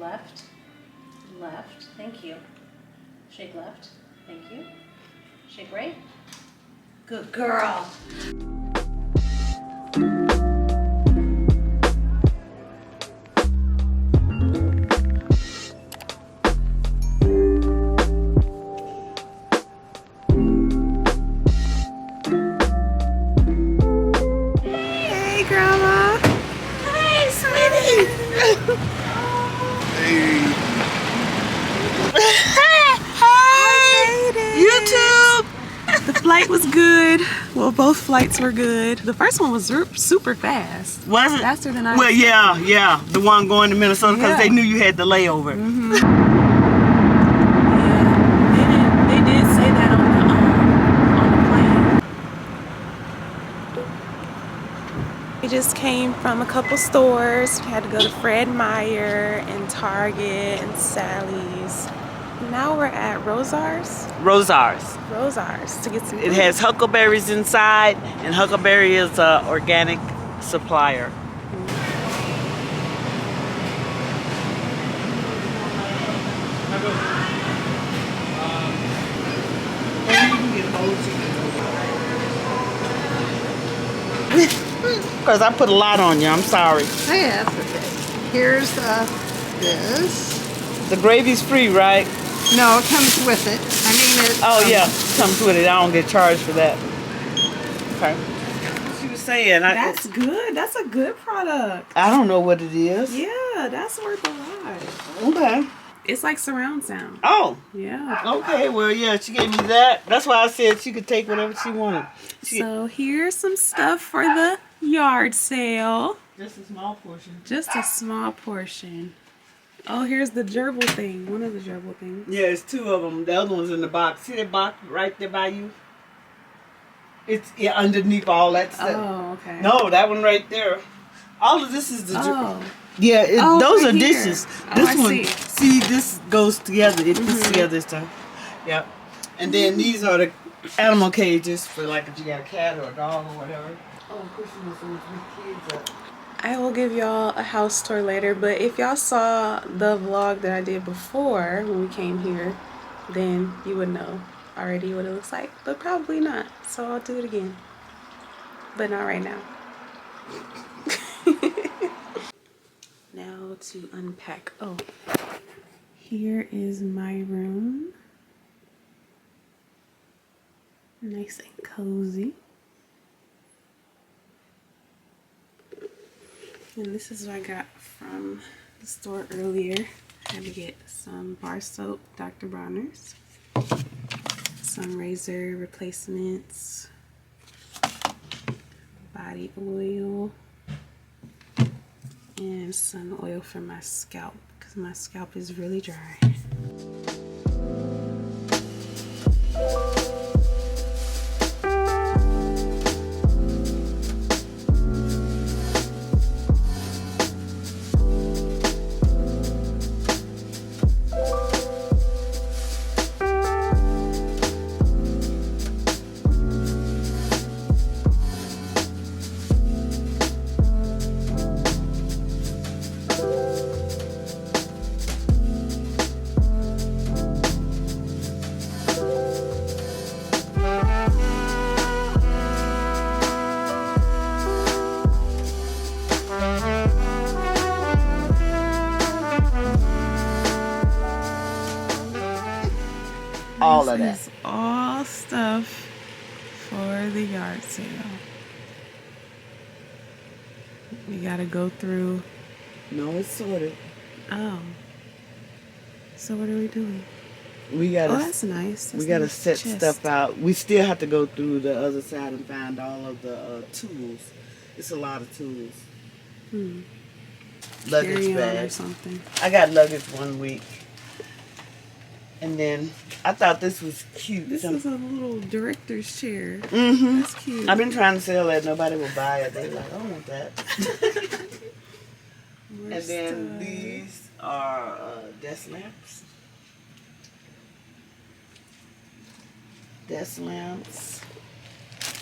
left, left, thank you. Shake left, thank you. Shake right. Good girl. Hey, Grandma. Hey, sweetie. Hey, YouTube. The flight was good. Well, both flights were good. The first one was super fast. Was it? Faster than I Well, yeah. The one going to Minnesota because they knew you had the layover. Mm-hmm. Yeah, they did say that on the plane. We just came from a couple stores. We had to go to Fred Meyer and Target and Sally's. Now we're at Rosar's to get some food. It has huckleberries inside, and Huckleberry is an organic supplier. Because I put a lot on you, I'm sorry. Oh, yeah, that's okay. Here's this. The gravy's free, right? No, it comes with it. I mean, it. Oh, yeah, comes with it. I don't get charged for that. Okay. She was saying. That's good. That's a good product. I don't know what it is. Yeah, that's worth a lot. Okay. It's like surround sound. Oh. Yeah. Okay, well, yeah, she gave me that. That's why I said she could take whatever she wanted. So here's some stuff for the yard sale. Just a small portion. Just a small portion. Oh, here's the gerbil thing. One of the gerbil things. Yeah, it's two of them. The other one's in the box. See that box right there by you? It's underneath all that stuff. Oh, okay. No, that one right there. All of this is the gerbil. Oh. Yeah, those right are here. dishes. Oh, This I one, see. this goes together. It puts together this time. Yep. And then these are the animal cages for like if you got a cat or a dog or whatever. Oh, of course you know some kids up. I will give y'all a house tour later, but if y'all saw the vlog that I did before when we came here, then you would know already what it looks like, but probably not. So I'll do it again, but not right now. Now to unpack. Oh, here is my room. Nice and cozy. And this is what I got from the store earlier. I had to get some bar soap, Dr. Bronner's, some razor replacements, body oil, and sun oil for my scalp because my scalp is really dry. All of that. This is all stuff for the yard sale. We gotta go through. No, it's sorted. Oh. So what are we doing? We gotta. Oh, that's nice. That's we gotta nice set chest. stuff out. We still have to go through the other side and find all of the tools. It's a lot of tools. Luggage Carry on or bags. something. I got luggage 1 week. And then I thought this was cute. This is a little director's chair. Mm-hmm. That's cute. I've been trying to sell that. Nobody will buy it. They're like, I don't want that. And then these are desk lamps. Desk lamps.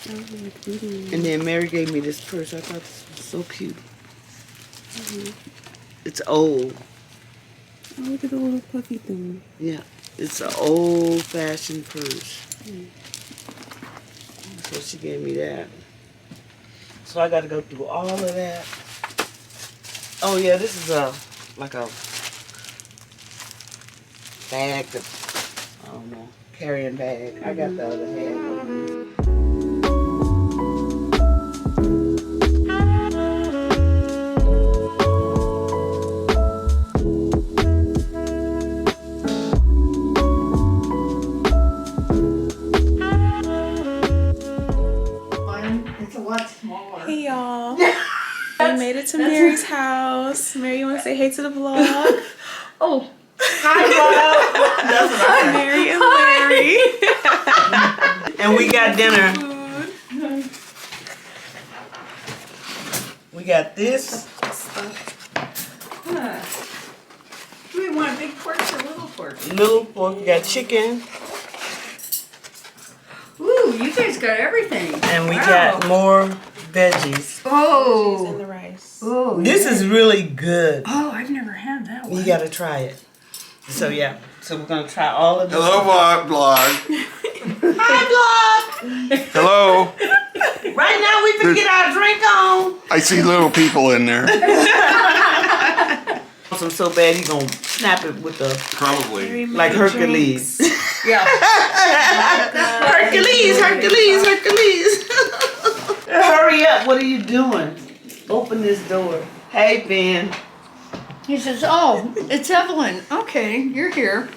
And then Mary gave me this purse. I thought this was so cute. It's old. Look at the little puffy thing. Yeah, it's an old-fashioned purse. So she gave me that. So I got to go through all of that. Oh yeah, this is like a bag, I don't know, carrying bag. I got the other hand. It's a lot smaller. Hey y'all. We made it to Mary's house. Mary, you want to say hey to the vlog? Oh, Hi, Bob. Mary and Larry. And we got dinner. We got this. do we want big pork or little pork? Little pork. We got chicken. Ooh, you guys got everything. And we Wow. got more veggies. Oh. And the rice. Oh, This is really good. Oh, I've never had that one. You gotta try it. So yeah. So we're gonna try all of this. Hello, vlog. Hi, vlog. Hello. Right now we can get our drink on. I see little people in there. I'm so bad he gonna snap it with the Probably. like Hercules. Yeah. Hercules. Hurry up! What are you doing? Open this door. Hey, Ben. He says, oh, it's Evelyn. Okay, you're here.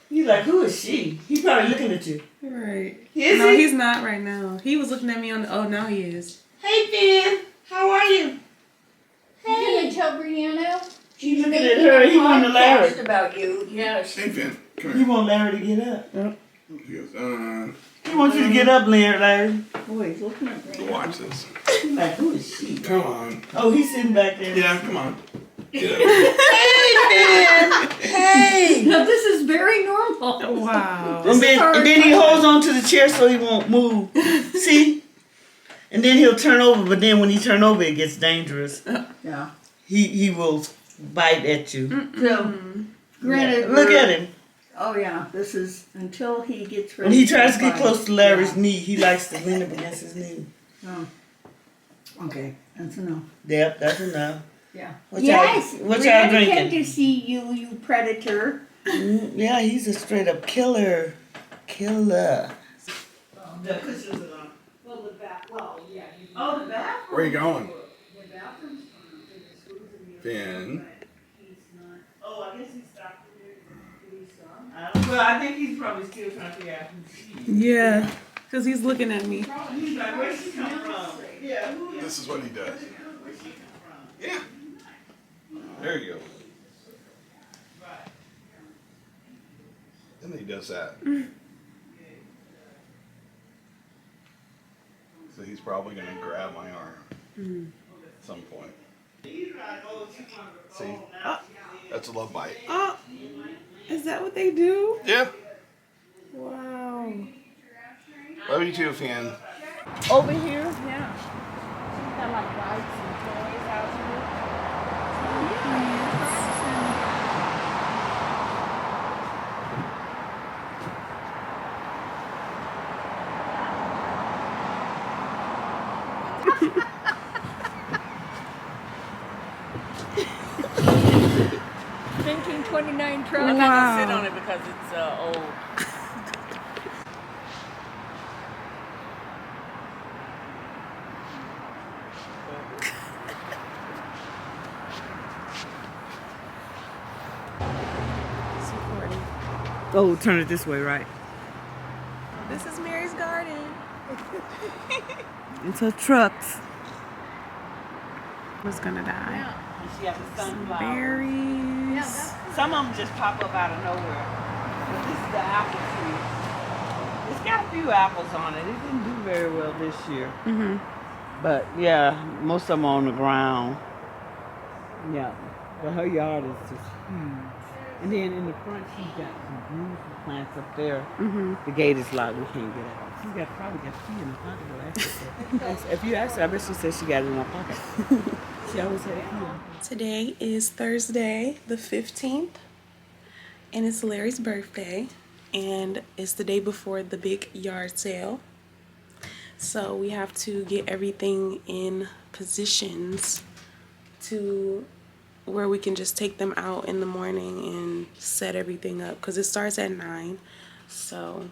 He's like, who is she? He's probably looking at you. Right. Is No, he? he's not right now. He was looking at me on the, oh, now he is. Hey, Ben. How are you? You gonna tell Brianna? He's looking at her. He wanted Larry. About you, yes. Hey, Ben. Come He here. want Larry to get up. He goes, He wants you to get up, Larry. Oh, he's looking at me. watch this. He's like, who is she? Come on. Oh, he's sitting back there. Yeah, come on. Get up. Hey, Ben. Hey. No, this is very normal. Wow. And then he holds on to the chair so he won't move. See? And then he'll turn over, but then when he turn over, it gets dangerous. Yeah. He will bite at you. So, granted, Look we're- at him. Oh yeah, this is until he gets ready. When he tries to get bite. close to Larry's Yeah. knee, he likes to lean up against his knee. Oh. Okay, that's enough. Yep, that's enough. Yeah. What Yes, y'all Brianna came drinking? to see you, you predator. Yeah, he's a straight up killer. Killer. The cushions are on. Well, the back. Well, yeah. Oh, the bathroom. Where are you going? The bathroom's Ben. Oh, I guess he stopped. Well, I think he's probably still trying to figure out who she is. Yeah. Because he's looking at me. He's like, where'd she come from? Yeah, who is This is what he does. where'd she come from? Yeah. There you go. And he does that. So he's probably going to grab my arm at some point. See? That's a love bite. Oh, is that what they do? Yeah. Wow. Love you too, fan. Over here? Yeah. She's got like bikes and toys out here. $19.29 truck. I'm not gonna sit on it because it's old. Oh, turn it this way, right? This is Mary's garden. It's her trucks. Was gonna die. She has a sunflower. Berries. Some of them just pop up out of nowhere. But this is the apple tree. It's got a few apples on it. It didn't do very well this year. Mm-hmm. But yeah, most of them are on the ground. Yeah. But her yard is just huge. And then in the front, she's got some beautiful plants up there. Mm-hmm. The gate is locked. We can't get out. She's probably got tea in the pocket. If you ask her, I bet she says she got it in her pocket. She always had a key. Today is Thursday, the 15th, and it's Larry's birthday, and it's the day before the big yard sale. So we have to get everything in positions to where we can just take them out in the morning and set everything up, because it starts at 9. So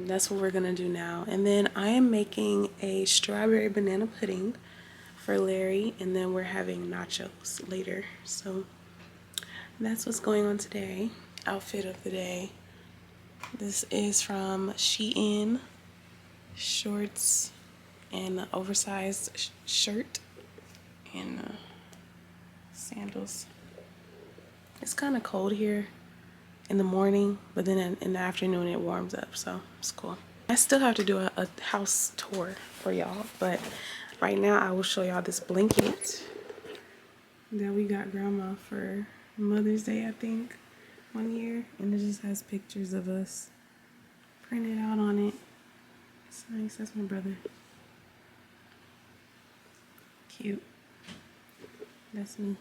that's what we're gonna do now. And then I am making a strawberry banana pudding for Larry, and then we're having nachos later. So that's what's going on today. Outfit of the day. This is from Shein. Shorts and an oversized shirt and sandals. It's kind of cold here in the morning, but then in the afternoon it warms up, so it's cool. I still have to do a house tour for y'all, but right now I will show y'all this blanket that we got grandma for Mother's Day, I think, one year, and it just has pictures of us printed out on it. It's nice. That's my brother. Cute. That's me.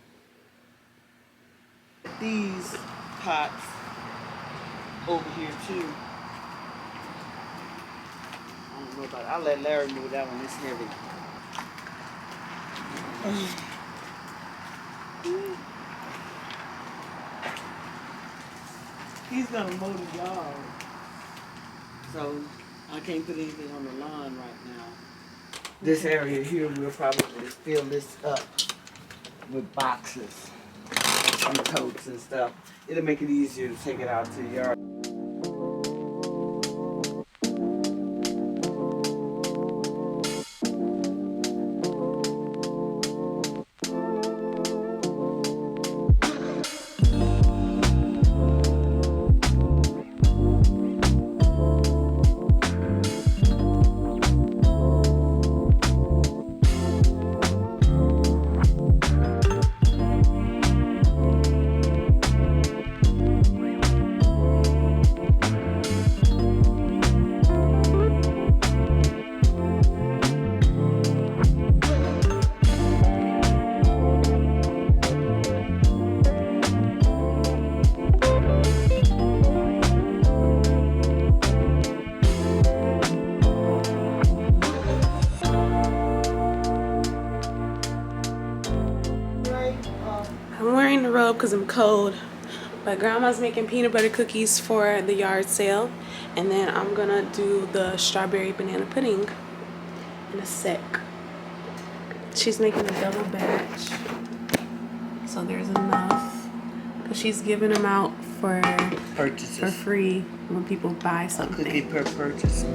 These pots over here too. I don't know about it. I'll let Larry move that one. It's heavy. He's gonna mow the yard, so I can't put anything on the lawn right now. This area here, we'll probably fill this up with boxes and totes and stuff. It'll make it easier to take it out to the yard. I'm wearing the robe because I'm cold, but grandma's making peanut butter cookies for the yard sale, and then I'm gonna do the strawberry banana pudding in a sec. She's making a double batch, so there's enough, because she's giving them out for Purchases. free when people buy something. Cookie per purchase.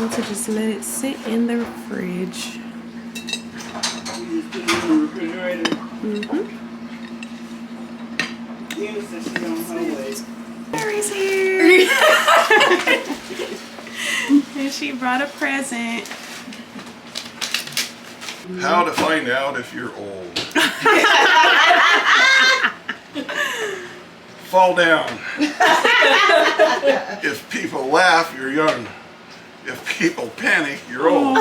going to just let it sit in the fridge. You just put it in the refrigerator. Tina said she's on her way. Mary's here. And she brought a present. How to find out if you're old. Fall down. If people laugh, you're young. If people panic, you're old.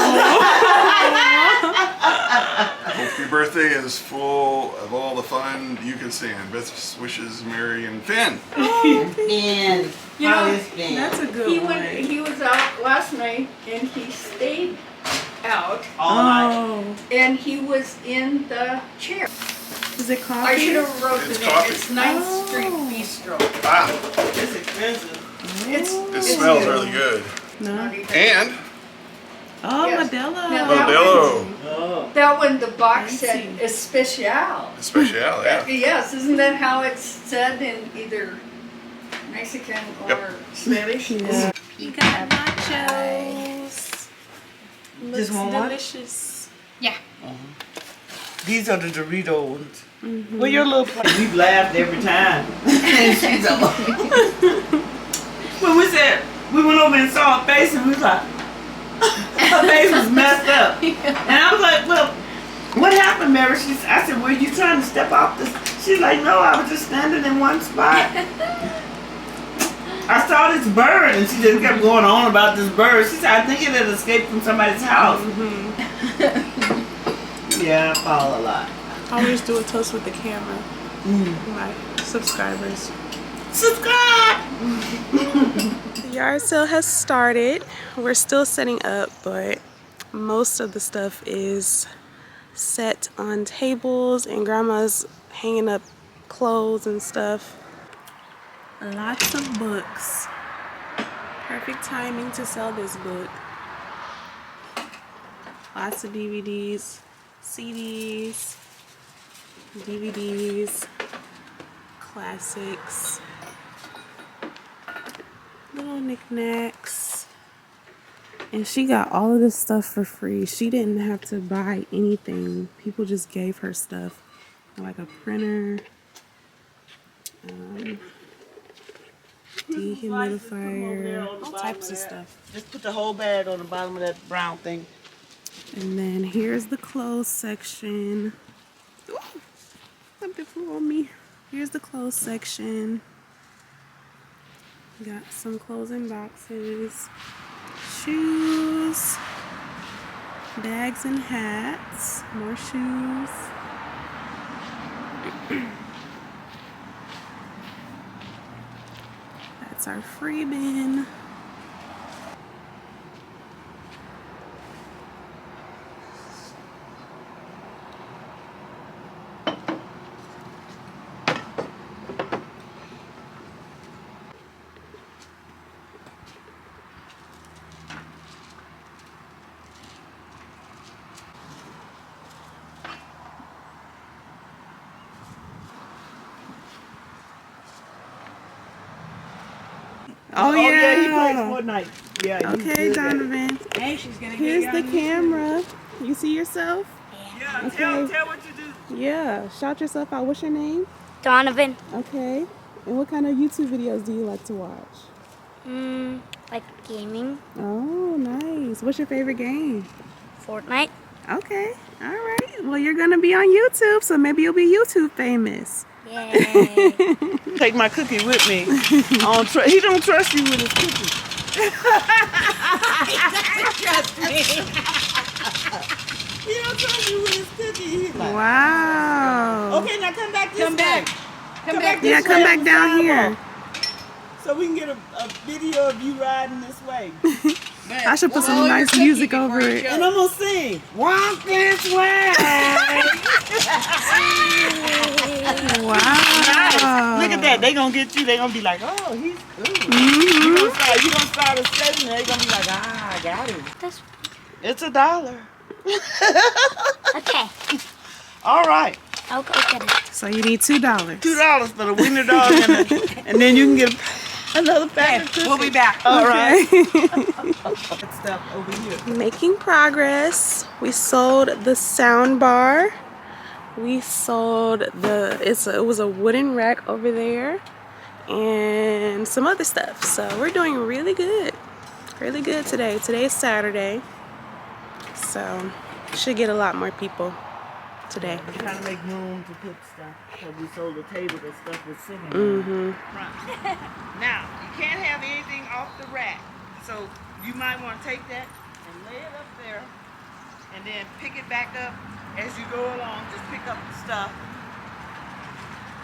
Hope your birthday is full of all the fun you can stand. Best wishes, Mary and Finn. And You know, That's a good one. he was out last night and he stayed out all night. and he was in the chair. Is it coffee? I should have wrote It's the name. coffee. It's 9th Street Bistro. Ah, It's expensive. it smells really good. No. Not even- And Oh, Yes. Modelo. Now Modelo Oh. That one, the box Fancy. said Especial. Special, yeah. Yes, isn't that how it's said in either Mexican or Yep. Spanish? Yeah. You got nachos. Just Looks want one? delicious. These are the Dorito ones. Well, your little plate. We've laughed every time. And she's like, when we said, we went over and saw her face and we was like, her face was messed up. And I was like, well, what happened, Mary? I said, were you trying to step off this? She's like, no, I was just standing in one spot. I saw this bird, and she just kept going on about this bird. She said, I think it had escaped from somebody's house. Yeah, I fall a lot. I always do a toast with the camera. My subscribers. Subscribe! The yard sale has started. We're still setting up, but most of the stuff is set on tables and grandma's hanging up clothes and stuff. Lots of books. Perfect timing to sell this book. Lots of DVDs, CDs, DVDs, classics, little knickknacks. And she got all of this stuff for free. She didn't have to buy anything. People just gave her stuff. Like a printer, dehumidifier, all types of stuff. Just put the whole bag on the bottom of that brown thing. And then here's the clothes section. Ooh, something flew on me. Here's the clothes section. Got some clothes in boxes. Shoes. Bags and hats. More shoes. That's our free bin. Oh, yeah. He plays Fortnite. Yeah. he's Okay, good at it. Donovan. Hey, she's gonna Here's the camera. You see yourself? Yeah, Okay. tell what you do. Yeah. Shout yourself out. What's your name? Donovan. Okay. And what kind of YouTube videos do you like to watch? Like gaming, Oh, nice. What's your favorite game? Fortnite. Okay. All right. Well, you're going to be on YouTube, so maybe you'll be YouTube famous. Yay. Take my cookie with me. He don't trust you with his cookie. He don't trust you with his cookie. He's like, Wow. okay, now come back this way. Come back Yeah, come back down here. So we can get a video of you riding this way. I should put some nice music over it. And I'm going to sing, walk this way. Wow. Look at that. They going to get you. They going to be like, oh, he's good. You going to start a setting. They going to be like, I got him. That's It's $1. okay. All right. I'll go get it. So you need $2. $2 for the wiener dog. And then you can get Another package. We'll be back. All right. Stuff over here. Making progress. We sold the sound bar. We sold it was a wooden rack over there and some other stuff. So we're doing really good today. Today is Saturday. So should get a lot more people today. We're trying to make room to put stuff. So we sold the table that stuff was sitting on. Now, you can't have anything off the rack. So you might want to take that and lay it up there and then pick it back up as you go along. Just pick up the stuff.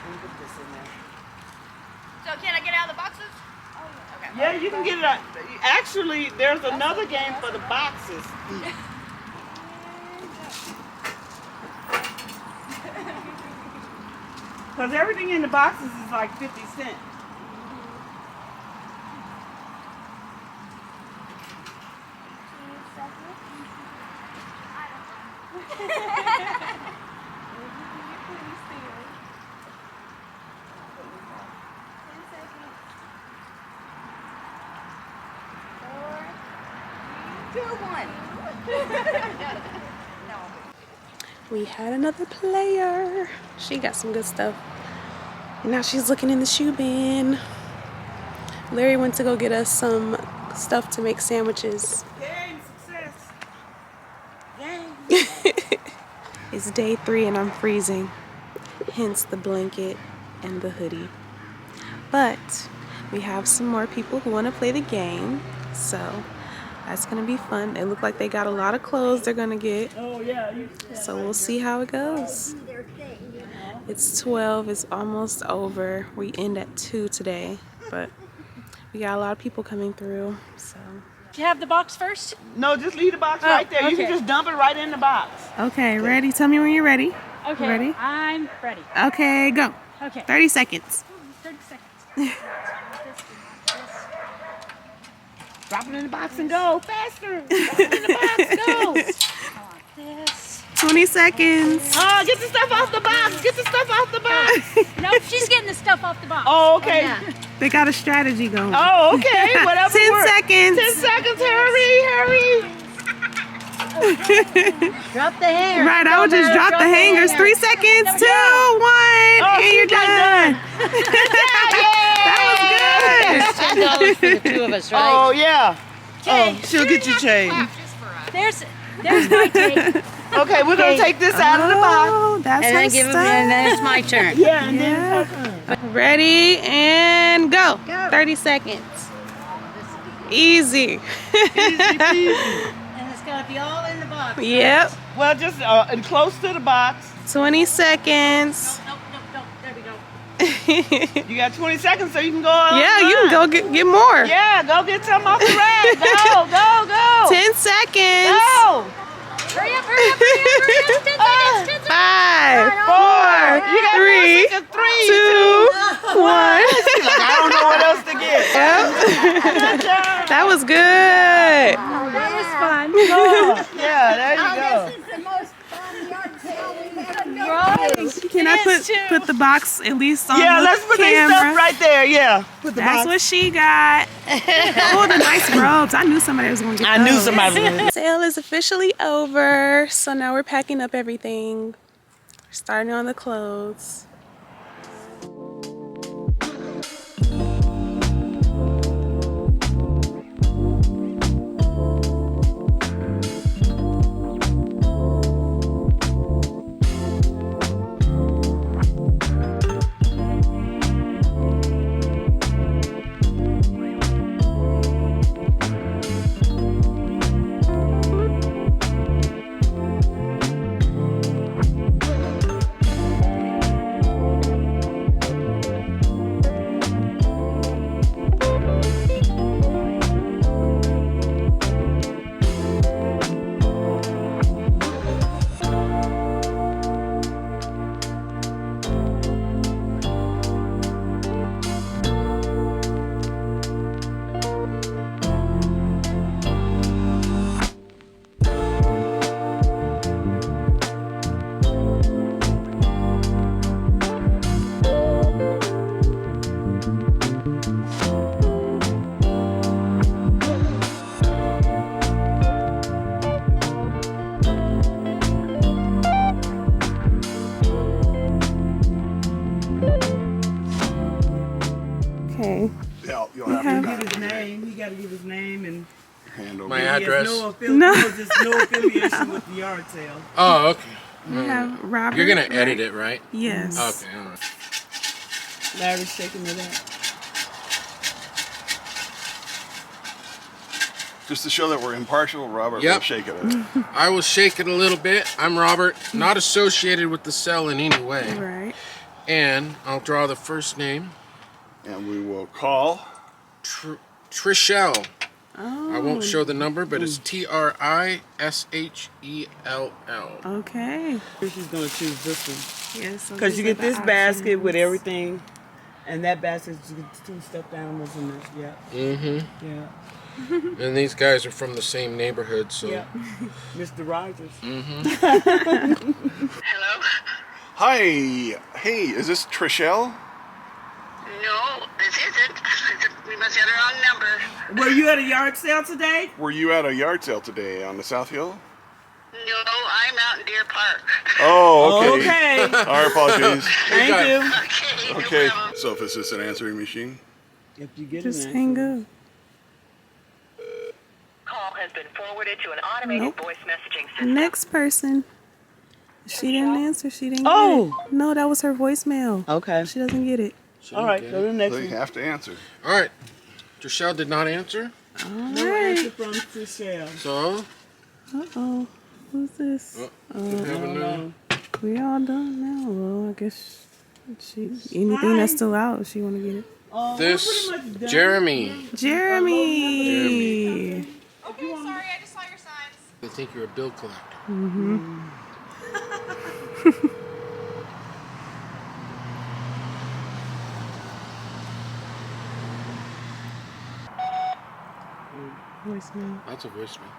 And put this in there. So can I get out of the boxes? Okay. Yeah, you can get it out. Actually, there's another game for the boxes. Because everything in the boxes is like 50 cents. We had another player. She got some good stuff. Now she's looking in the shoe bin. Larry went to go get us some stuff to make sandwiches. Game success. Game. It's day 3 and I'm freezing. Hence the blanket and the hoodie. But we have some more people who want to play the game. So that's going to be fun. They look like they got a lot of clothes they're going to get. Oh, yeah. So we'll see how it goes. It's 12. It's almost over. We end at 2 today. But we got a lot of people coming through. So. Do you have the box first? No, just leave the box right there. You can just dump it right in the box. Okay, ready? Tell me when you're ready. Okay, Ready? I'm ready. Okay, go. Okay. 30 seconds. 30 seconds. Drop it in the box and go. Faster. Drop it in the box. Go. This. 20 seconds. Oh, get the stuff off the box. Get the stuff off the box. Nope, she's getting the stuff off the box. Oh, okay. They got a strategy going. Oh, okay. Whatever 10 works. seconds. 10 seconds. Hurry. Drop the hanger. Right, I would just drop the hangers. 3 seconds. 2, 1, and you're done. That was good. $10 for the 2 of us, right? Oh, yeah. Okay. Oh, she'll get you change. There's my take. Okay, we're going to take this out of the box. Oh, that's And her then give him, stuff. and then it's my turn. Yeah, and then Ready and go. 30 seconds. Easy. And it's got to be all in the box. Yep. well, just close to the box. 20 seconds. Nope. There we go. You got 20 seconds so you can go on. Yeah, you can go get more. Yeah, go get some off the rack. Go. 10 seconds. Go. Hurry up. 10 seconds. 5, 4, You got 3, 3, 2, 1. I don't know what else to get. Yep. That was good. That was fun. Yeah, there you go. This is the most fun yard sale we've ever been to. Can I put the box at least on Yeah, the let's put these camera? stuff right there. Yeah. Put the That's what she got. Oh, the nice robes. I knew somebody was going to get I knew those. somebody was going to. Sale is officially over. So now we're packing up everything. We're starting on the clothes. Hand over. My here. address. There's no affiliation with the yard sale. Oh, okay. We have Robert. You're gonna right? edit it, right? Yes. Okay, all right. Larry's shaking it up. Just to show that we're impartial, Robert Yep. will shake it. I will shake it a little bit. I'm Robert, not associated with the cell in any way. Right. And I'll draw the first name. And we will call Trishelle. Oh. I won't show the number, but it's Trishell. Okay. She's gonna choose this one. Yes. So Because you these get are this the basket with options. everything, and that basket you get 2 stuffed animals in this. Yeah. Mm-hmm. Yeah. And these guys are from the same neighborhood, so. Yeah. Mr. Rogers. Mm-hmm. Hello? Hi. Hey, is this Trishelle? No, this isn't. We must have the wrong number. Were you at a yard sale today? Were you at a yard sale today on the South Hill? No, I'm out in Deer Park. Oh, okay. Okay. Our apologies. Thank you. Okay, Okay. no problem. So, is this an answering machine? If you get Just an hang answer. up. Call has been forwarded to an automated Nope. voice messaging system. Next person. She didn't answer. She didn't Oh. get it. No, that was her voicemail. Okay. She doesn't get it. All right. Go to the next They one. have to answer. All right. Trishelle did not answer. No answer from Trishelle. So, Uh-oh. Who's this? we have a new. We all done now. Well, I guess anything that's still out, she want to get it. This, pretty much done. Jeremy. Jeremy. Okay, sorry, I just saw your signs. I think you're a bill collector. Mm-hmm. Voicemail. That's a voicemail.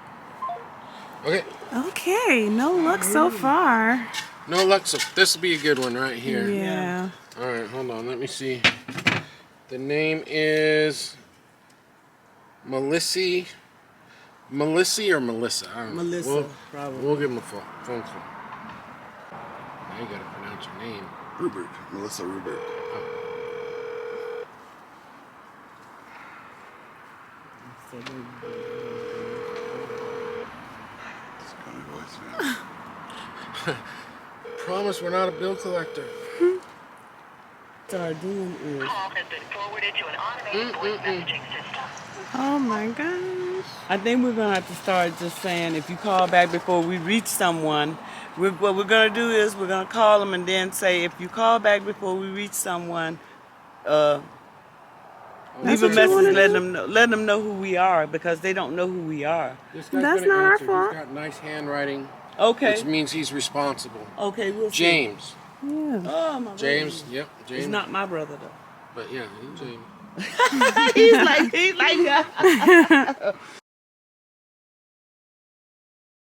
Okay. Okay, no luck so far. No luck. So this will be a good one right here. Yeah. All right, hold on. Let me see. The name is Melissa. Melissa or Melissa? I don't know. Melissa, probably. We'll give him a phone call. Now you gotta pronounce your name. Rubert. Melissa Rubert. It's going to voicemail. Promise we're not a bill collector. Start doing is. Call has been forwarded to an automated voice messaging system. Oh my gosh. I think we're gonna have to start just saying if you call back before we reach someone, what we're gonna do is we're gonna call them and then say if you call back before we reach someone, leave a what you wanna message, do? let them know who we are because they don't know who we are. This guy's That's gonna not our answer. fault. He's got nice handwriting, Okay. which means he's responsible. Okay, we'll see. James. Yeah. Oh my James. brother. Yep. James. He's not my brother though. But yeah, he's James. he's like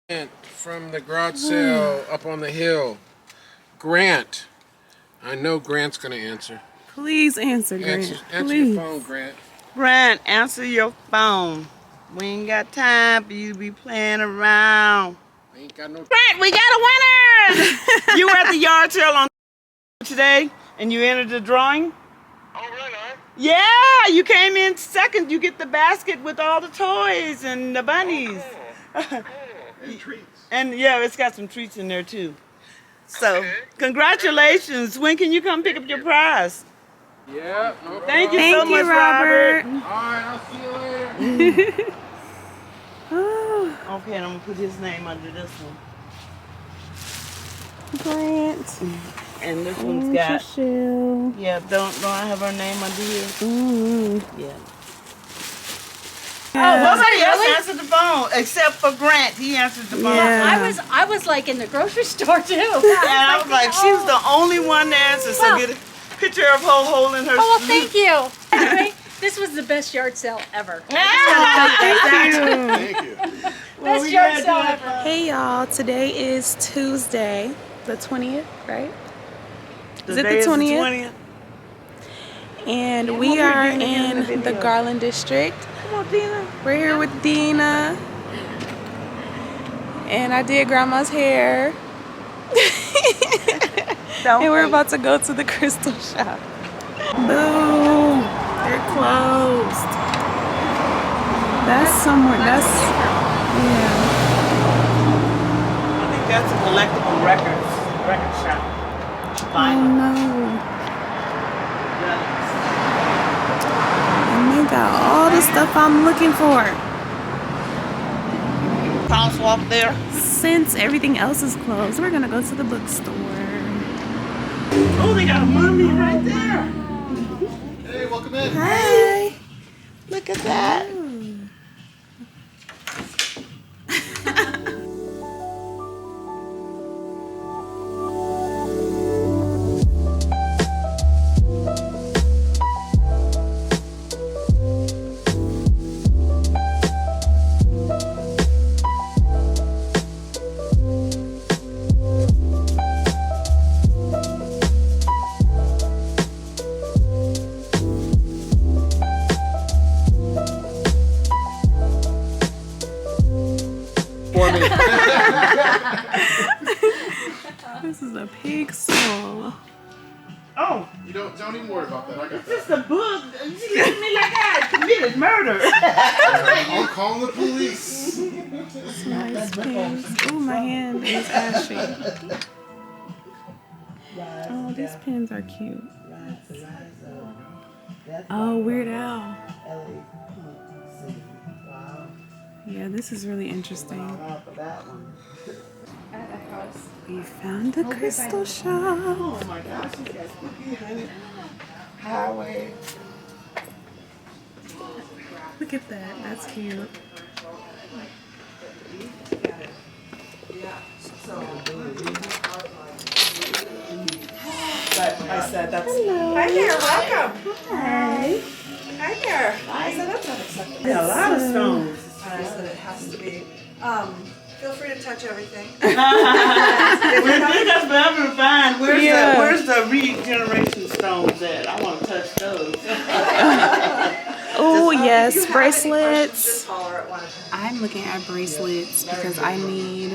And from the garage sale up on the hill, Grant. I know Grant's gonna answer. Please answer, Grant. Answer Please. your phone, Grant. Grant, answer your phone. We ain't got time for you to be playing around. I ain't got no. Grant, we got a winner! You were at the yard sale on today, and you entered the drawing? Oh, right on. Yeah, you came in second. You get the basket with all the toys and the bunnies. And treats. And yeah, it's got some treats in there too. So, congratulations. When can you come pick up your prize? Yeah. No Thank you Thank so you, much, Robert. All right, I'll see you later. Oh, Okay, and I'm gonna put his name under this one. Grant. And this And one's got, Michelle. yeah, don't I have her name under here? Mm-hmm. Yeah. Oh, nobody else answered the phone except for Grant. He answered the phone. Yeah. I was like in the grocery store too. And I was like, she was the only one to answer, so Well- get a picture of her holding her Oh, well, sleeve. thank you. Anyway, this was the best yard sale ever. Thank you. Best yard sale ever. Hey y'all, today is Tuesday, the 20th, right? Is it the Today 20th? And we are Dina in the in the video. Garland district. Come on, Dina. We're here with Dina. And I did grandma's hair. And we're about to go to the crystal shop. Boom! They're closed. That's somewhere. That's yeah. I think that's a collectible record shop. Oh no. And they got all the stuff I'm looking for. Crosswalk there. Since everything else is closed, we're gonna go to the bookstore. Oh, they got a mummy right there. Hey, welcome in. Hi. Look at that. This is a pig soul. Oh, You don't even worry about that. I got it's that. just a book. She looked at me like I committed murder. I'll call the police. Nice pins. Oh, my hand is ashy. Oh, these pins are cute. Oh, Weird Al. Yeah, this is really interesting. We found the crystal shop. Oh my gosh, she got spooky honey. Highway. Look at that. That's cute. But I said that's. Hi there, welcome. Hi. Hi there. I said that's unacceptable. Yeah, a lot of stones. And I said it has to be. Feel free to touch everything. We're just forever to find. Where's the regeneration stones at? I want to touch those. Oh, yes, If you have any questions, bracelets. Just holler at one of them. I'm looking at bracelets because I need,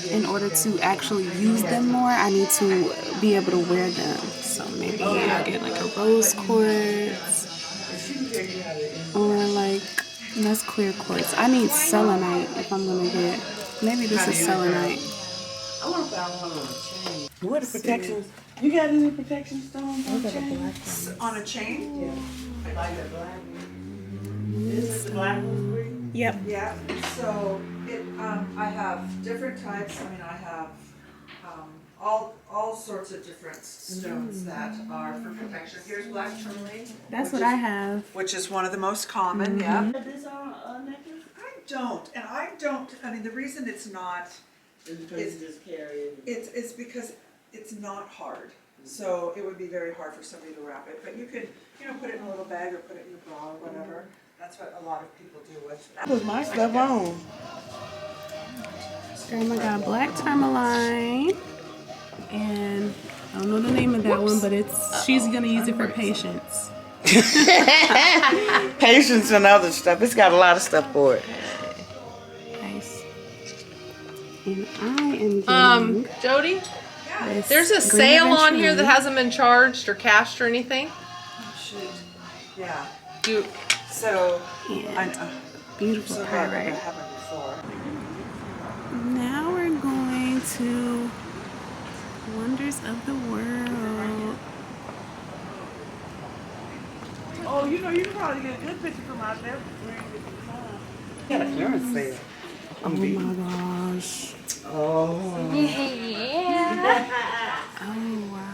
in order to actually use them more, I need to be able to wear them. So maybe I'll get like a rose quartz or like, that's clear quartz. I need selenite if I'm gonna get, maybe this is selenite. I want to find one on a chain. What are protections? You got any protection stones on chains? On a chain? Yeah. I like the black one. Is it the black one green? Yep. Yeah, so I have different types. I mean, I have all sorts of different stones that are for protection. Here's black tourmaline. That's what I have. Which is one of the most common, yeah. Is this on a necklace? I mean, the reason it's not, Is it because you just carry it? it's because it's not hard. So it would be very hard for somebody to wrap it, but you could, put it in a little bag or put it in your bra or whatever. That's what a lot of people do with it. Put my stuff on. Grandma got black tourmaline, and I don't know the name of that one, but she's gonna use it for patience. Patience and other stuff. It's got a lot of stuff for it. Nice. And I am getting Jody, this there's a green sale on adventure here that ring. hasn't been charged or cashed or anything. Shoot. Yeah. Do So, And beautiful so glad I pyrite. haven't before. Now we're going to Wonders of the World. Oh, you can probably get a good picture from out there. Got a clearance sale. Oh my gosh. Oh. Yeah. Oh wow.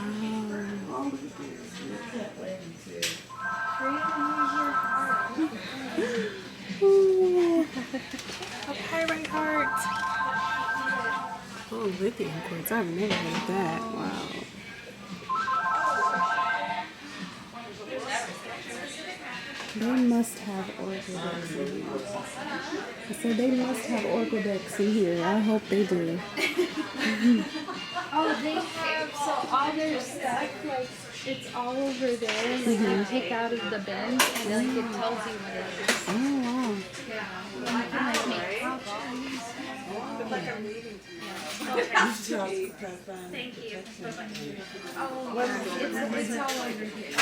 Ooh, a pyrite heart. Oh, lithium quartz. I've never heard that. Wow. They must have orchidex in here. I said they must have orchidex in here. I hope they do. Oh, they have, so all their stuff, like, it's all over there, and like, you take out of the bins, and like, it tells you what it is. Oh, wow. Yeah. And you can, like, make pouches. Thank you. Oh, it's all over here.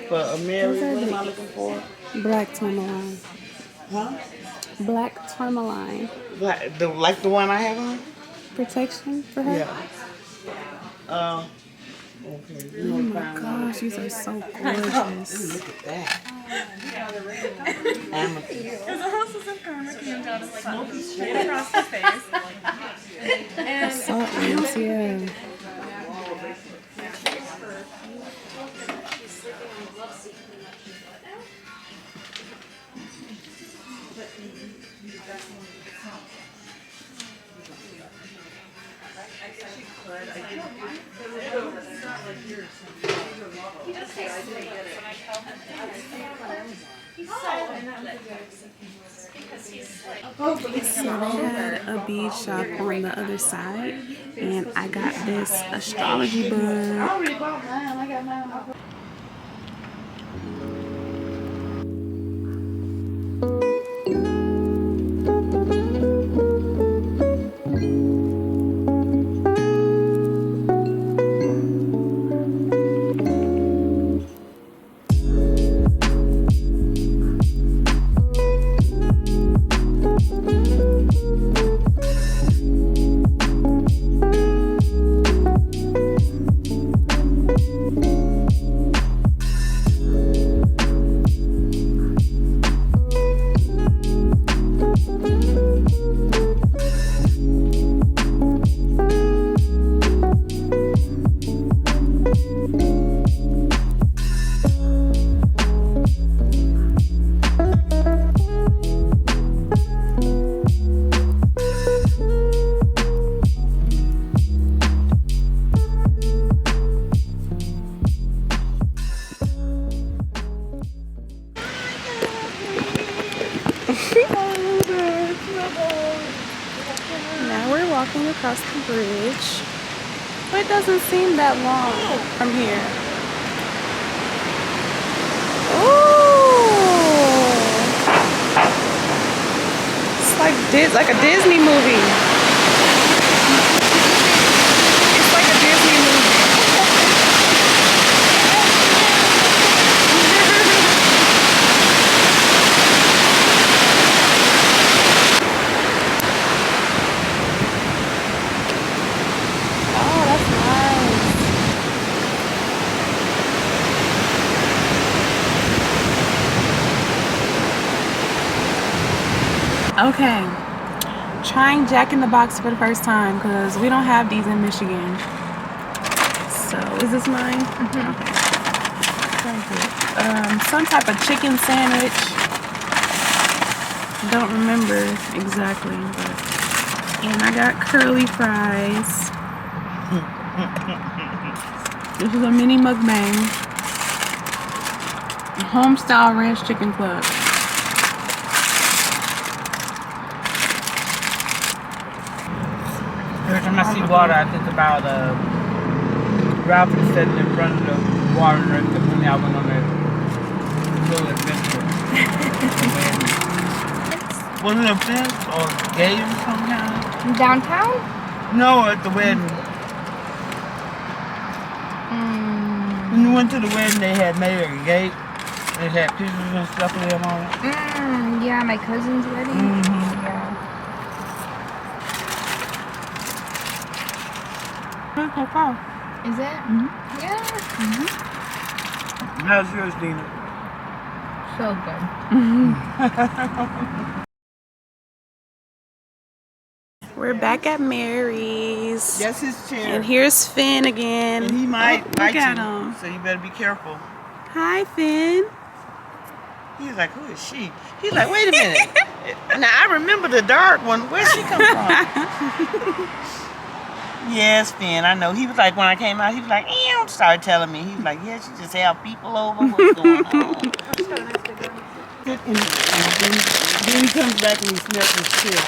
For a Mary, Those are what am I the looking for? black tourmaline. Huh? Black tourmaline. Like the one I have on? Protection for her? Yeah. Okay. Oh my gosh, these are so gorgeous. Look at that. Amethyst. Because the hostess and karma came down and like straight across the face. Salt lamps, yeah. So they had a bead shop on the other side, and I got this astrology book. I already bought mine. I got mine. Now we're walking across the bridge, but it doesn't seem that long from here. Ooh! It's like a Disney movie. It's like a Disney movie. Oh, that's nice. Okay, trying Jack in the Box for the first time because we don't have these in Michigan. So, is this mine? Okay. Some type of chicken sandwich. Don't remember exactly, but and I got curly fries. This is a mini mukbang. Home style ranch chicken club. Every time I see water, I think about Ralph is sitting in front of the water when I went on that little adventure. Was it a fence or a gate or something? Downtown? No, at the wedding. When we went to the wedding, they had made a gate. They had pictures and stuff of them on it. Yeah, my cousin's wedding. Yeah. Is it? Yeah. How's yours, Dina? So good. We're back at Mary's. That's his chair. And here's Finn again. And he might bite look at you, him. so you better be careful. Hi, Finn. He's like, who is she? He's like, wait a minute. Now, I remember the dark one. Where'd she come from? Yes, Finn, I know. He was like, when I came out, he was like, ew, started telling me. He was like, yeah, she just have people over. What's going on? Then he comes back and he smells his chair.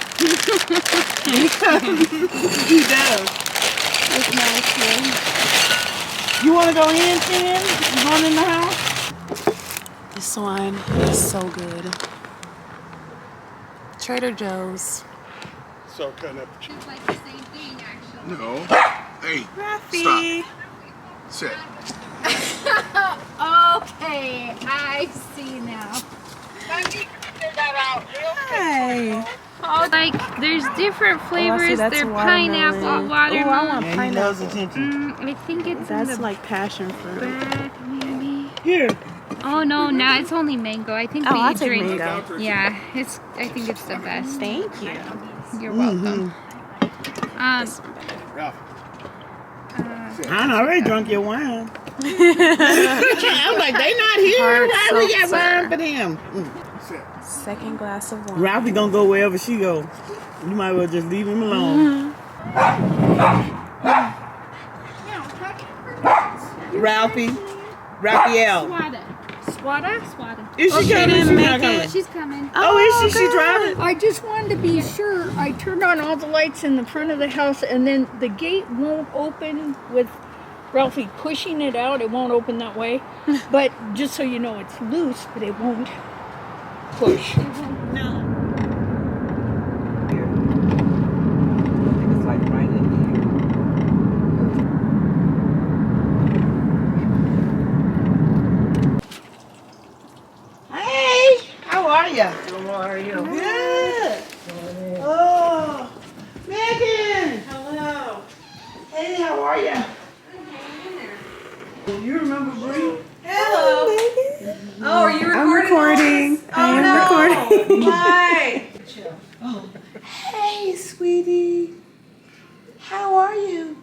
He does. It's nice, Finn. You want to go in, Finn? You going in the house? This one is so good. Trader Joe's. So cutting up the chicken. It's like the same thing, actually. No. Hey, Raffy. stop. Sit. Okay, I see now. Hi. Oh, like there's different flavors. that's They're watermelon. pineapple, watermelon. I want Yeah, he pineapple. loves attention. I think it's in That's the like passion fruit. back, maybe. Here. Oh no, now it's only mango. I think Oh, we I'll take drink. mango. Yeah, I think it's the best. Thank you. You're welcome. I already drunk your wine. I'm like, they not here. Hard Why we got seltzer. wine for them? Second glass of wine. Ralphie gonna go wherever she go. You might well just leave him alone. Ralphie. Raphael. Swada. Is she coming? She's not coming. She's coming. Oh, is she? She driving? I just wanted to be sure. I turned on all the lights in the front of the house, and then the gate won't open with Ralphie pushing it out. It won't open that way. But just so you know, it's loose, but it won't push. No. It's like right in here. Hey, how are you? How are you? Good. Oh, Megan. Hello. Hey, how are you? You remember Bree? Hello. Oh, are you recording? I'm recording. Oh, I am recording. Hi. Oh, hey, sweetie. How are you?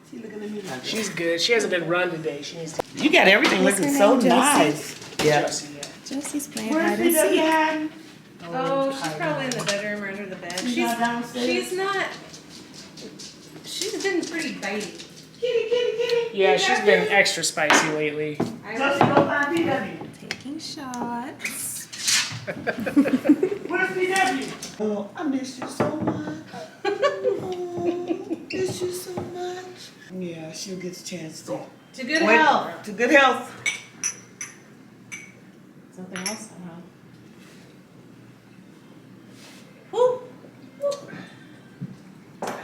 She looking at me like She's good. She hasn't been run today. She needs to. you got everything What's looking her so name, Josie? nice. Yeah. Jessie, yeah. Jessie's playing Where's hide and the seek. hiding? Oh, she's probably in the bedroom or under the bed. She's not downstairs? She's not. She's been pretty bitey. Kitty, kitty, kitty. Yeah, she's been extra spicy lately. Just go find PW. Taking shots. Where's PW? Oh, I miss you so much. Oh, miss you so much. Yeah, she'll get a chance to. To good health. To good health. Something else somehow. Woo. Woo.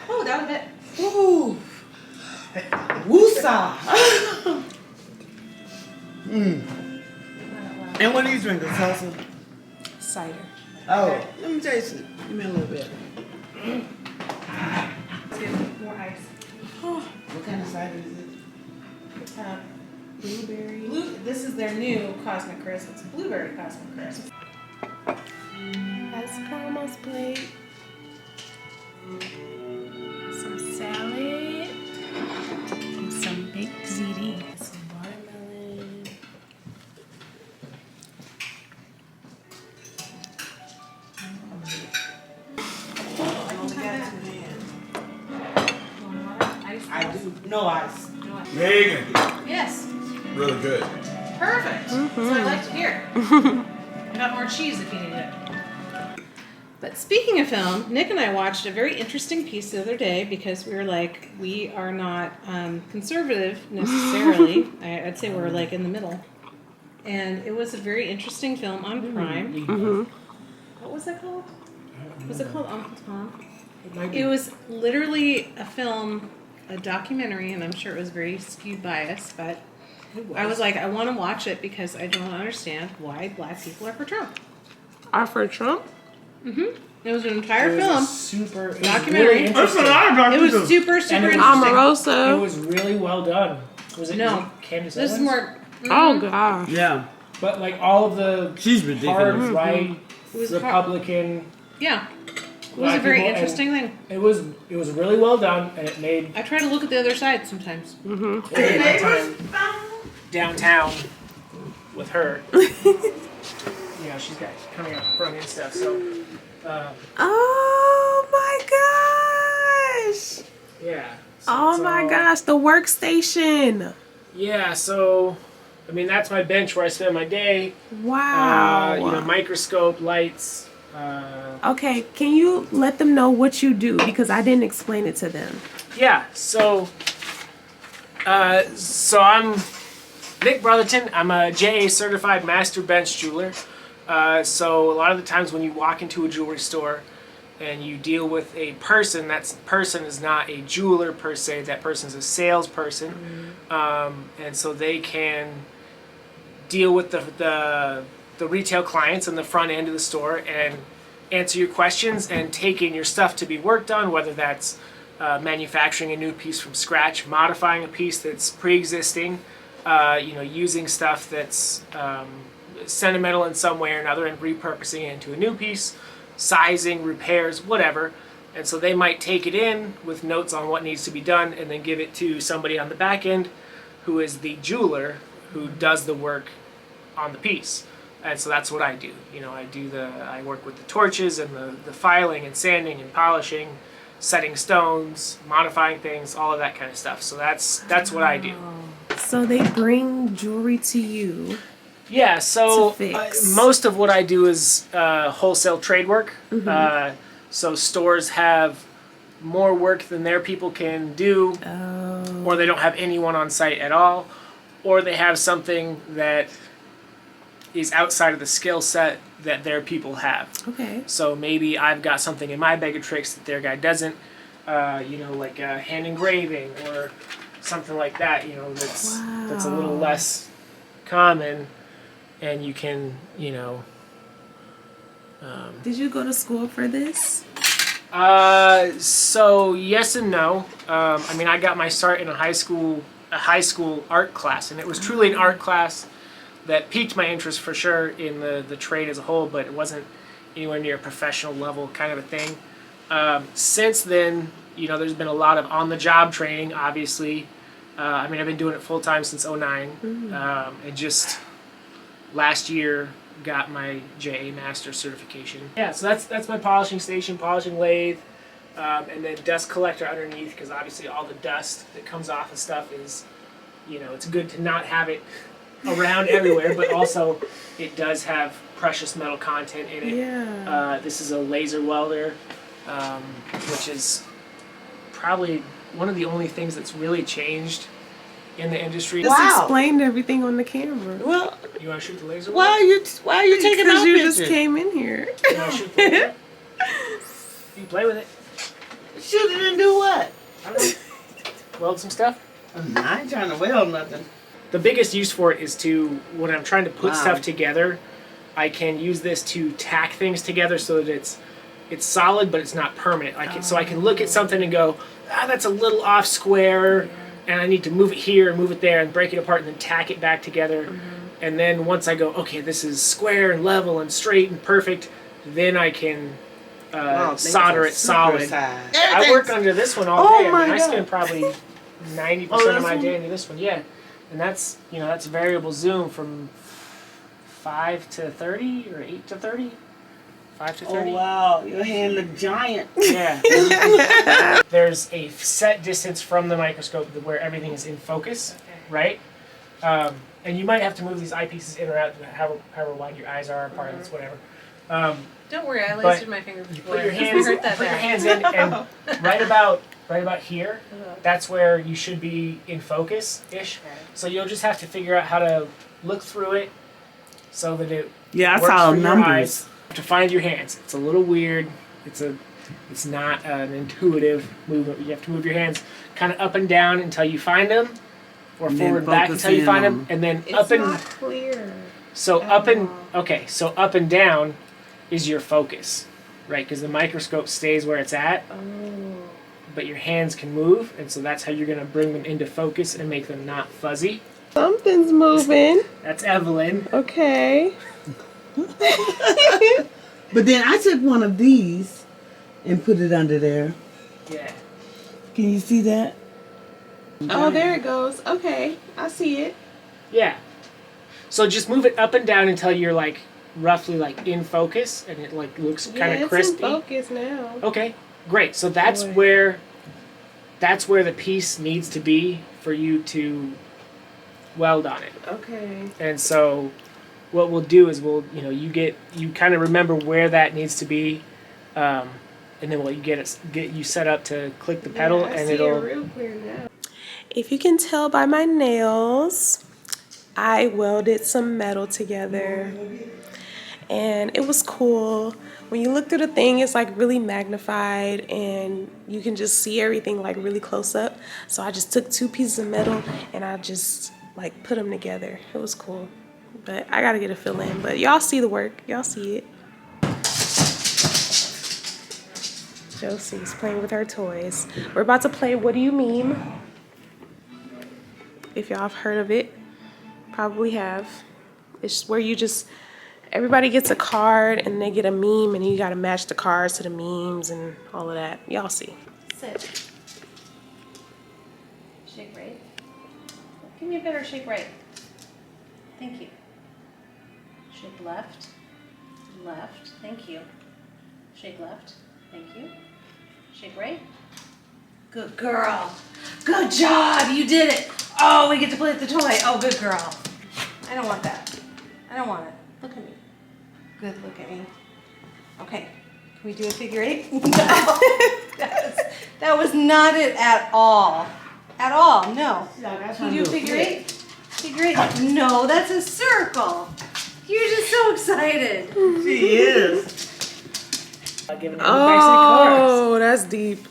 Oh, that was it. Ooh. Woosah. And what are you drinking, salsa? Cider. Oh, let me taste it. Give me a little bit. Let's get more ice. What kind of cider is it? Blueberry. This is their new Cosmic Crisp. It's blueberry Cosmic Crisp. That's grandma's plate. Some salad. And some baked ziti. Some watermelon. I do. No ice. Megan, Yes. really good. Perfect. That's what I like to hear. I got more cheese if you need it. But speaking of film, Nick and I watched a very interesting piece the other day because we were like, we are not conservative necessarily. I'd say we're like in the middle. And it was a very interesting film on Prime. Mm-hmm. What was it called? Was it called Uncle Tom? It was literally a film, a documentary, and I'm sure it was very skewed bias, but I was like, I want to watch it because I don't understand why black people are for Trump. Are for Trump? Mm-hmm. It was an entire It was film. a super it was Documentary. Really interesting. It was super, super And it was- interesting. Omarosa. It was really well done. Was it No. Candace This is Owens? more. Oh gosh. Yeah. But like all of the She's hard ridiculous. right It was Republican. Yeah. It was a black very people, and interesting thing. It was really well done, and it made I try to look at the other side sometimes. my time downtown with her. She's got coming up front and stuff. So Oh my gosh. yeah. So Oh it's my all- gosh. The workstation. Yeah. So I mean, that's my bench where I spend my day. Wow. Microscope, lights. Okay, can you let them know what you do? Because I didn't explain it to them. Yeah, so I'm Nick Brotherton. I'm a JA certified master bench jeweler. So a lot of the times when you walk into a jewelry store, and you deal with a person. That person is not a jeweler per se. That person is a salesperson, and so they can deal with the retail clients on the front end of the store and answer your questions and take in your stuff to be worked on, whether that's manufacturing a new piece from scratch, modifying a piece that's pre-existing, using stuff that's sentimental in some way or another and repurposing it into a new piece, sizing, repairs, whatever. And so they might take it in with notes on what needs to be done and then give it to somebody on the back end who is the jeweler who does the work on the piece. And so that's what I do. I work with the torches and the filing and sanding and polishing, setting stones, modifying things, all of that kind of stuff. So that's what I do. So they bring jewelry to you. Yeah, so most of what I do is wholesale trade work. So stores have more work than their people can do, or they don't have anyone on site at all, or they have something that is outside of the skill set that their people have. Okay. So maybe I've got something in my bag of tricks that their guy doesn't, like hand engraving or something like that, that's a little less common, and you can, Did you go to school for this? So yes and no. I got my start in a high school art class, and it was truly an art class that piqued my interest for sure in the trade as a whole, but it wasn't anywhere near a professional level kind of a thing. Since then, there's been a lot of on-the-job training, obviously. I've been doing it full-time since 2009. And just last year got my JA Master certification. Yeah, so that's my polishing station, polishing lathe, and then dust collector underneath, because obviously all the dust that comes off of stuff is, it's good to not have it around everywhere, but also it does have precious metal content in it. Yeah. This is a laser welder, which is probably one of the only things that's really changed in the industry. Just explained everything on the camera. Well, you want to shoot the laser? Why are you taking Because off you pictures? just came in here. You want to shoot the laser? You can play with it. Shoot it and do what? I don't know. Weld some stuff. I ain't trying to weld nothing. The biggest use for it is when I'm trying to put stuff together, I can use this to tack things together so that it's solid, but it's not permanent. So I can look at something and go, that's a little off square, and I need to move it here and move it there and break it apart and then tack it back together. And then once I go, okay, this is square and level and straight and perfect, then I can solder it solid. I work under this one all day. I spend probably 90% of my day into this one. Yeah. And that's variable zoom from 5 to 30 or 8 to 30. 5 to 30. Oh wow, your hand look giant. Yeah. There's a set distance from the microscope where everything is in focus, right? And you might have to move these eyepieces in or out, however wide your eyes are apart. It's whatever. Don't worry, I lasered my fingers before. Put your hands in, and right about here, that's where you should be in focus-ish. So you'll just have to figure out how to look through it so that it works for your eyes. To find your hands. It's a little weird. It's not an intuitive movement. You have to move your hands kind of up and down until you find them, or forward back until you find them, and then up and. It's not clear. So up and up and down is your focus, right? Because the microscope stays where it's at, but your hands can move, and so that's how you're going to bring them into focus and make them not fuzzy. Something's moving. That's Evelyn. Okay. But then I took one of these and put it under there. Yeah. Can you see that? Oh, there it goes. Okay, I see it. Yeah. So just move it up and down until you're roughly in focus, and it looks kind of crispy. It's in focus now. Okay, great. So that's where the piece needs to be for you to weld on it. Okay. And so what we'll do is you kind of remember where that needs to be, and then we'll get you set up to click the pedal, and it'll. It real clear now. If you can tell by my nails, I welded some metal together, and it was cool. When you look through the thing, it's like really magnified and you can just see everything like really close up. So I just took 2 pieces of metal and I just like put them together. It was cool, but I gotta get a fill in. But y'all see the work, y'all see it. Josie's playing with her toys. We're about to play What Do You Meme? If y'all have heard of it, probably have. It's where you just, everybody gets a card and they get a meme and you gotta match the cards to the memes and all of that. Y'all see. Sit. Shake right. Give me a better shake right. Thank you. Shake left. Left. Thank you. Shake left. Thank you. Shake right. Good girl. Good job. You did it. Oh, we get to play with the toy. Oh, good girl. I don't want that. I don't want it. Look at me. Good, look at me. Okay. Can we do a figure 8? No. that was not it at all. At all, no. Can you do a figure 8? Figure 8? No, that's a circle. You're just so excited. She is. Oh, that's deep.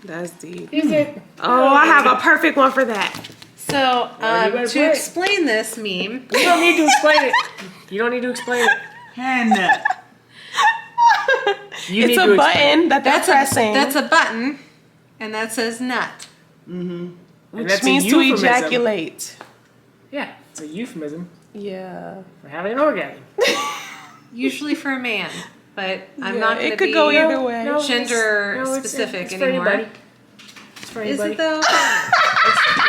That's deep. Is it? Oh, I have a perfect one for that. So, to explain this meme. You don't need to explain it. You don't need to explain it. Hannah. It's a button that they're pressing. That's a button, and that says nut. Mm-hmm. Which means to ejaculate. Yeah, it's a euphemism. Yeah. For having an orgasm. Usually for a man, but I'm not going to be could go either way. gender specific it's anymore. For anybody. It's for anybody. Is it though?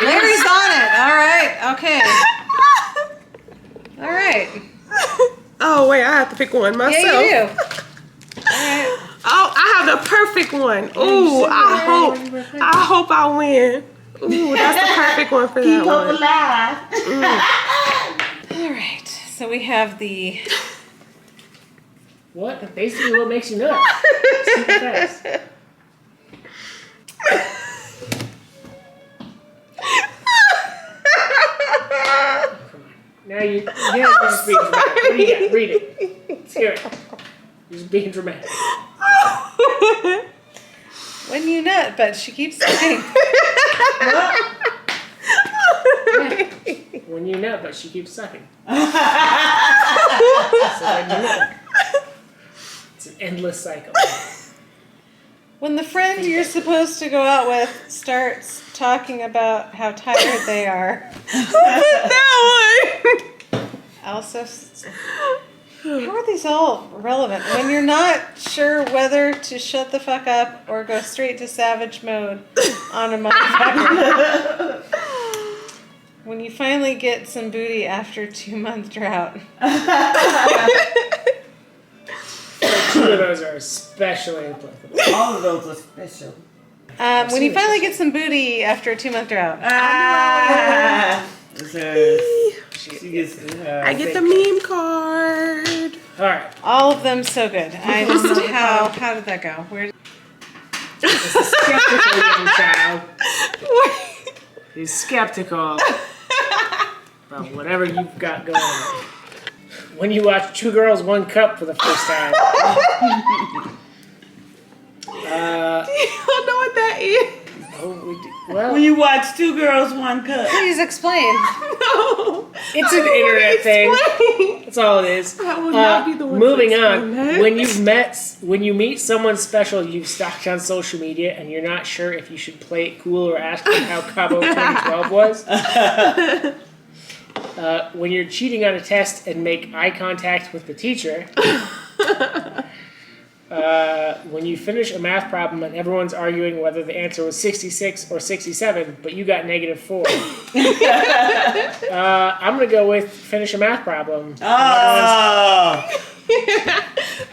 Larry's on it. All right. Okay. All right. Oh wait, I have to pick one myself. Yeah, you do. All right. Oh, I have the perfect one. Ooh, I hope I win. Ooh, that's the perfect one for that one. Keep alive. All right. So we have the. What? Basically, what makes you nuts? Super fast. Now you just being dramatic. What do you got? Read it. Let's hear it. You're just being dramatic. When you nut, but she keeps saying. Yeah. When you nut, but she keeps sucking. So when you nut. It's an endless cycle. When the friend you're supposed to go out with starts talking about how tired they are. That one. Also, how are these all relevant? When you're not sure whether to shut the fuck up or go straight to savage mode on a motherfucker. When you finally get some booty after 2-month drought. 2 of those are especially applicable. All of those are special. When you finally get some booty after a 2-month drought. I get the meme card. All right. All of them so good. I just how did that go? Where? It's a skeptical young child. He's skeptical about whatever you've got going on. When you watch 2 Girls, 1 Cup for the first time. Do you know what that is? Well, when you watch 2 Girls, 1 Cup. Please explain. No. It's an internet thing. That's all it is. I will not be the one moving to on. that. When you meet someone special you've stalked on social media and you're not sure if you should play it cool or ask them how Cabo 2012 was. When you're cheating on a test and make eye contact with the teacher. When you finish a math problem and everyone's arguing whether the answer was 66 or 67, but you got -4. I'm going to go with finish a math problem. Oh!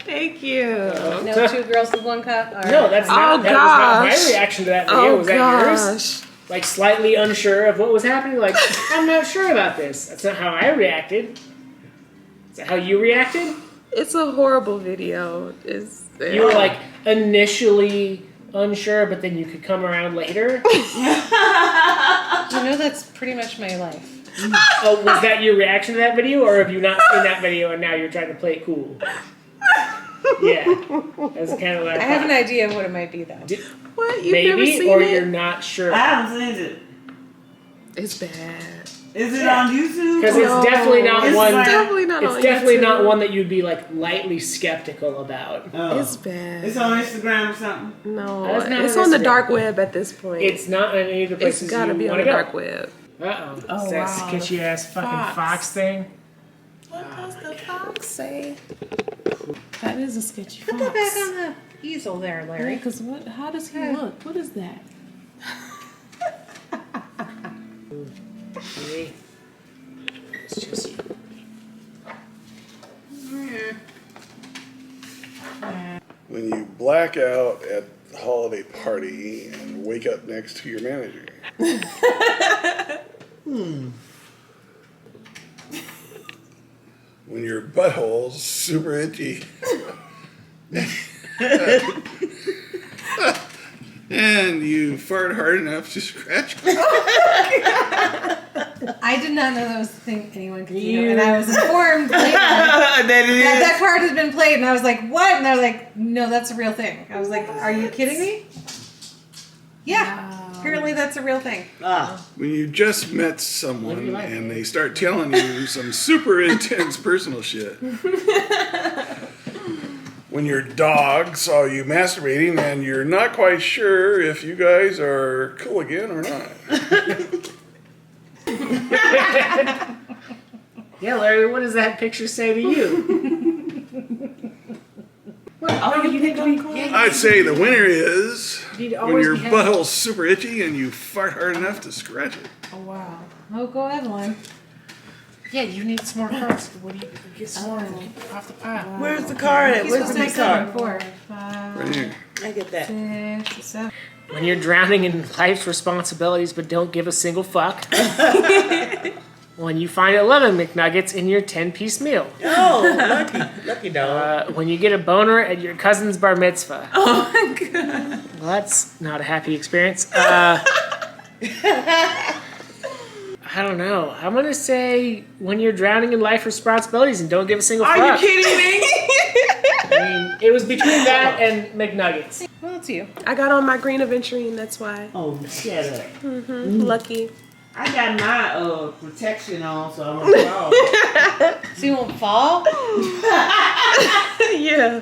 Thank you. No 2 Girls with 1 Cup? Right. No, that was not my reaction to that video. Was that yours? Like slightly unsure of what was happening? Like, I'm not sure about this. That's not how I reacted. Is that how you reacted? It's a horrible video. You were like initially unsure, but then you could come around later. You know, that's pretty much my life. Oh, was that your reaction to that video, or have you not seen that video and now you're trying to play it cool? Yeah, that's kind of like. I have an idea of what it might be though. What? You've never Maybe, seen or it? you're not sure. I haven't seen it. It's bad. Is it on YouTube? Because it's definitely not It's one. definitely not it's on definitely YouTube. not one that you'd be like lightly skeptical about. Oh. It's bad. It's on Instagram or something? No, That's not it's on on the Instagram. dark web at this point. It's not on any of the places It's gotta you be on want the to go. dark web. Uh-oh. Oh, It's that wow, sketchy ass fucking fox thing. What does the fox say? That is a sketchy Put fox. that back on the easel there, Larry. Because what? How does he look? What is that? See? It's just you. When you black out at the holiday party and wake up next to your manager. When your butthole's super itchy. And you fart hard enough to scratch. I did not know that was the thing anyone could do, and I was informed later that card has been played, and I was like, "What?" And they're like, "No, that's a real thing." I was like, "Are you kidding me?" Yeah, apparently that's a real thing. When you just met someone and they start telling you some super intense personal shit. When your dog saw you masturbating and you're not quite sure if you guys are cool again or not. Yeah, Larry, what does that picture say to you? You need to be. I'd say the winner is You'd when always your be happy. butthole's super itchy and you fart hard enough to scratch it. Oh wow! Oh, go ahead, one. Yeah, you need some more cards. What do you get some more off the pile? Where's the card at? Where's the big card? 4, 5, Right here. I get that. 6, 7. When you're drowning in life's responsibilities but don't give a single fuck. When you find 11 McNuggets in your 10-piece meal. Oh, lucky dog. When you get a boner at your cousin's bar mitzvah. Oh my god. Well, that's not a happy experience. I don't know. I'm going to say when you're drowning in life responsibilities and don't give a single fuck. Are you kidding me? I mean, it was between that and McNuggets. Well, it's you. I got on my green aventurine, that's why. Oh, shut up. Lucky. I got my protection on, so I won't fall. So you won't fall? Yeah.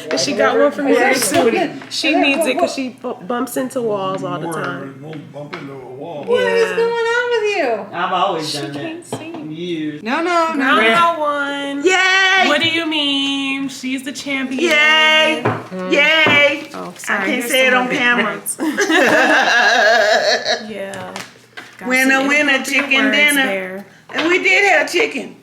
And she got one from Mary too. She needs it because she bumps into walls all the time. Won't bump into a wall. What is going on with you? I've always She done can't that. sing. Years. No. I won. Yay! What do you mean? She's the champion. Yay! Yay! Oh, sorry. I can't Here's say it some on big camera. words. Yeah. Got Winner, some winner, inappropriate chicken words dinner. there. And we did have chicken.